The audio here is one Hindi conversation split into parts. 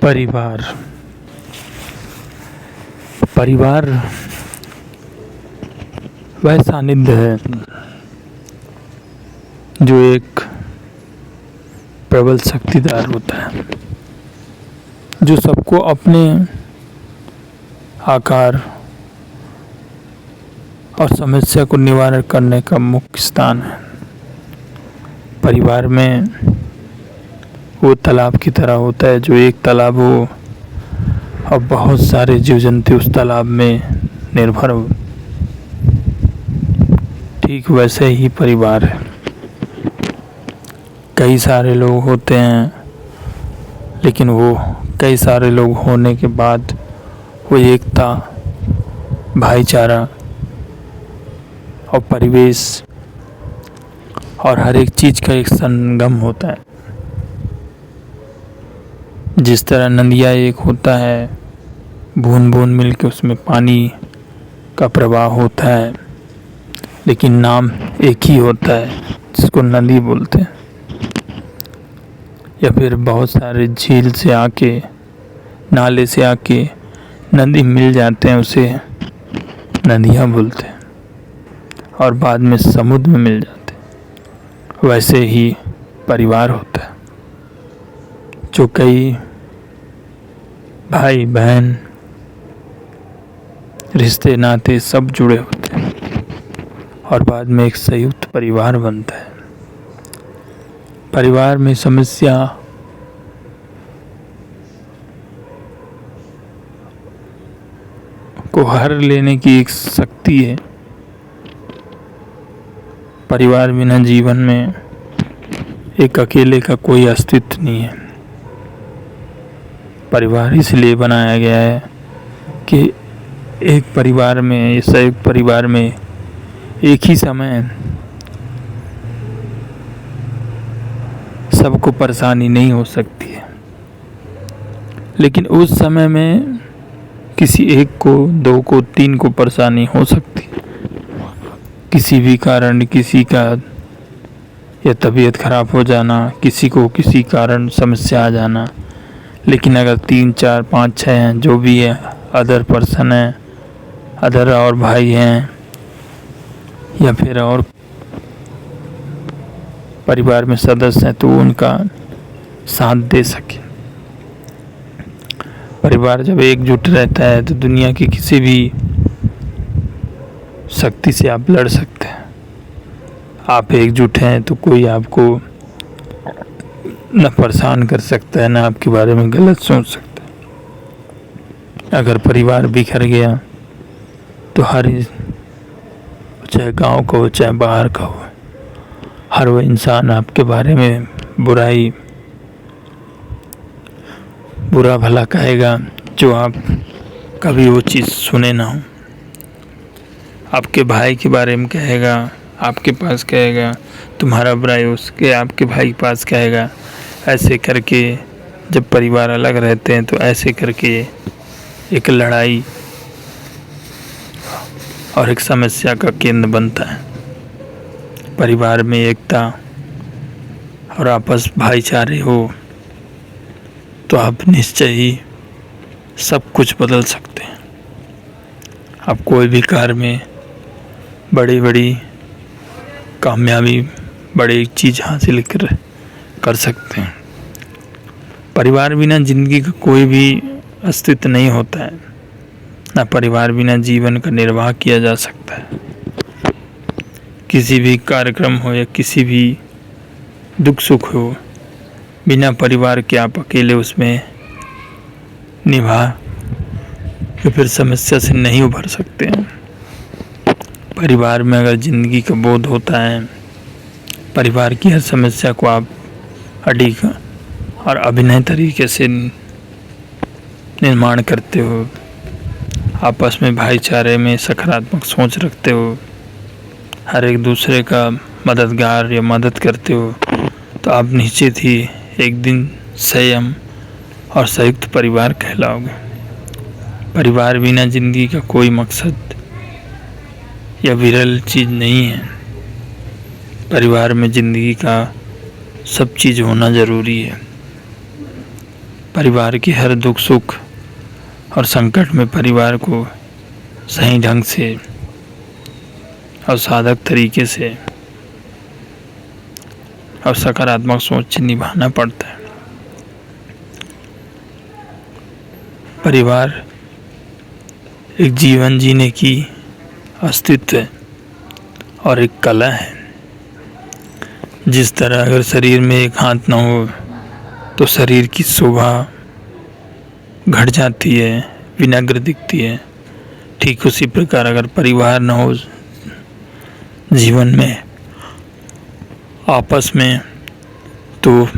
परिवार परिवार वह सानिध्य है जो एक प्रबल शक्तिदार होता है, जो सबको अपने आकार और समस्या को निवारण करने का मुख्य स्थान है। परिवार में वो तालाब की तरह होता है, जो एक तालाब हो और बहुत सारे जीव जंतु उस तालाब में निर्भर हो। ठीक वैसे ही परिवार है। कई सारे लोग होते हैं, लेकिन वो कई सारे लोग होने के बाद वो एकता, भाईचारा और परिवेश और हर एक चीज का एक संगम होता है। जिस तरह नदियाँ एक होता है, बूंद बूंद मिलके उसमें पानी का प्रवाह होता है, लेकिन नाम एक ही होता है जिसको नदी बोलते हैं। या फिर बहुत सारे झील से आके, नाले से आके नदी मिल जाते हैं, उसे नदियाँ बोलते हैं और बाद में समुद्र में मिल जाते हैं। वैसे ही परिवार होता है, जो कई भाई बहन, रिश्ते नाते सब जुड़े होते हैं और बाद में एक संयुक्त परिवार बनता है। परिवार में समस्या को हर लेने की एक शक्ति है। परिवार बिना जीवन में एक अकेले का कोई अस्तित्व नहीं है। परिवार इसलिए बनाया गया है कि एक परिवार में, इस संयुक्त परिवार में एक ही समय सबको परेशानी नहीं हो सकती है, लेकिन उस समय में किसी एक को, दो को, तीन को परेशानी हो सकती है। किसी भी कारण, किसी का या तबीयत खराब हो जाना, किसी को किसी कारण समस्या आ जाना। लेकिन अगर 3, 4, 5, 6 हैं, जो भी है, अदर पर्सन है, अदर और भाई हैं या फिर और परिवार में सदस्य हैं, तो उनका साथ दे सके। परिवार जब एकजुट रहता है तो दुनिया की किसी भी शक्ति से आप लड़ सकते हैं। आप एकजुट हैं तो कोई आपको न परेशान कर सकता है, न आपके बारे में गलत सोच सकता है। अगर परिवार बिखर गया तो हर, चाहे गांव का हो चाहे बाहर का हो, हर वो इंसान आपके बारे में बुरा भला कहेगा, जो आप कभी वो चीज़ सुने ना हो। आपके भाई के बारे में कहेगा, आपके पास कहेगा, तुम्हारा बुराई उसके आपके भाई के पास कहेगा। ऐसे करके जब परिवार अलग रहते हैं तो ऐसे करके एक लड़ाई और एक समस्या का केंद्र बनता है। परिवार में एकता और आपस भाईचारे हो तो आप निश्चय ही सब कुछ बदल सकते हैं। आप कोई भी कार्य में बड़ी बड़ी कामयाबी, बड़ी चीज़ हासिल कर सकते हैं। परिवार बिना जिंदगी का कोई भी अस्तित्व नहीं होता है, ना परिवार बिना जीवन का निर्वाह किया जा सकता है। किसी भी कार्यक्रम हो या किसी भी दुख सुख हो, बिना परिवार के आप अकेले उसमें निभा या फिर समस्या से नहीं उभर सकते हैं। परिवार में अगर जिंदगी का बोध होता है, परिवार की हर समस्या को आप अडिग और अभिनय तरीके से निर्माण करते हो, आपस में भाईचारे में सकारात्मक सोच रखते हो, हर एक दूसरे का मददगार या मदद करते हो, तो आप निश्चित ही एक दिन संयम और संयुक्त परिवार कहलाओगे। परिवार बिना जिंदगी का कोई मकसद या विरल चीज़ नहीं है। परिवार में जिंदगी का सब चीज़ होना ज़रूरी है। परिवार के हर दुख सुख और संकट में परिवार को सही ढंग से और साधक तरीके से और सकारात्मक सोच से निभाना पड़ता है। परिवार एक जीवन जीने की अस्तित्व और एक कला है। जिस तरह अगर शरीर में एक हाथ न हो तो शरीर की शोभा घट जाती है, विनम्र दिखती है, ठीक उसी प्रकार अगर परिवार न हो जीवन में आपस में तो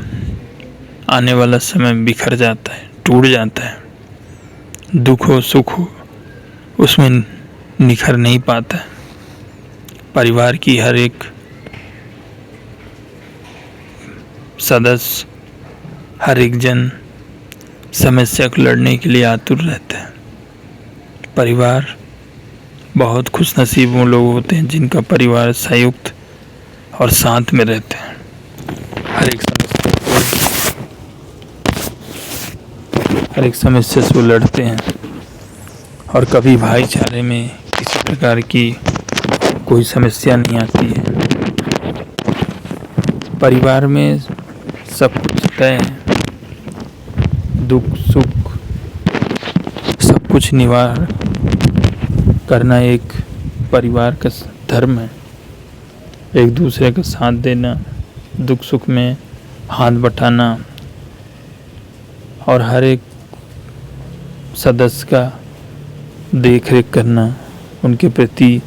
आने वाला समय बिखर जाता है, टूट जाता है। दुख हो सुख हो उसमें निखर नहीं पाता है। परिवार की हर एक सदस्य, हर एक जन समस्या को लड़ने के लिए आतुर रहता है। परिवार बहुत खुशनसीब वो लोग होते हैं जिनका परिवार संयुक्त और साथ में रहते हैं। हर एक समस्या से वो लड़ते हैं और कभी भाईचारे में किसी प्रकार की कोई समस्या नहीं आती है। परिवार में सब कुछ तय है, दुख सुख सब कुछ निवार करना एक परिवार का धर्म है। एक दूसरे का साथ देना, दुख सुख में हाथ बटाना और हर एक सदस्य का देख रेख करना, उनके प्रति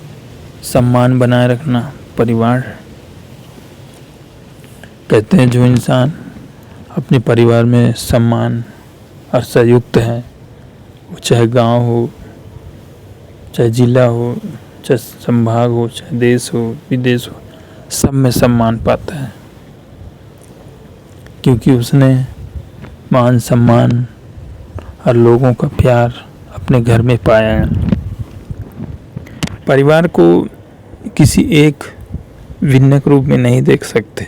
सम्मान बनाए रखना परिवार। कहते हैं जो इंसान अपने परिवार में सम्मान और संयुक्त है, वो चाहे गांव हो, चाहे जिला हो, चाहे संभाग हो, चाहे देश हो, विदेश हो, सब में सम्मान पाता है, क्योंकि उसने मान सम्मान और लोगों का प्यार अपने घर में पाया है। परिवार को किसी एक भिन्नक रूप में नहीं देख सकते।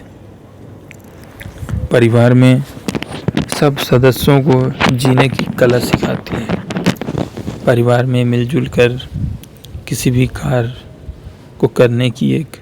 परिवार में सब सदस्यों को जीने की कला सिखाती है। परिवार में मिलजुल कर किसी भी कार्य को करने की एक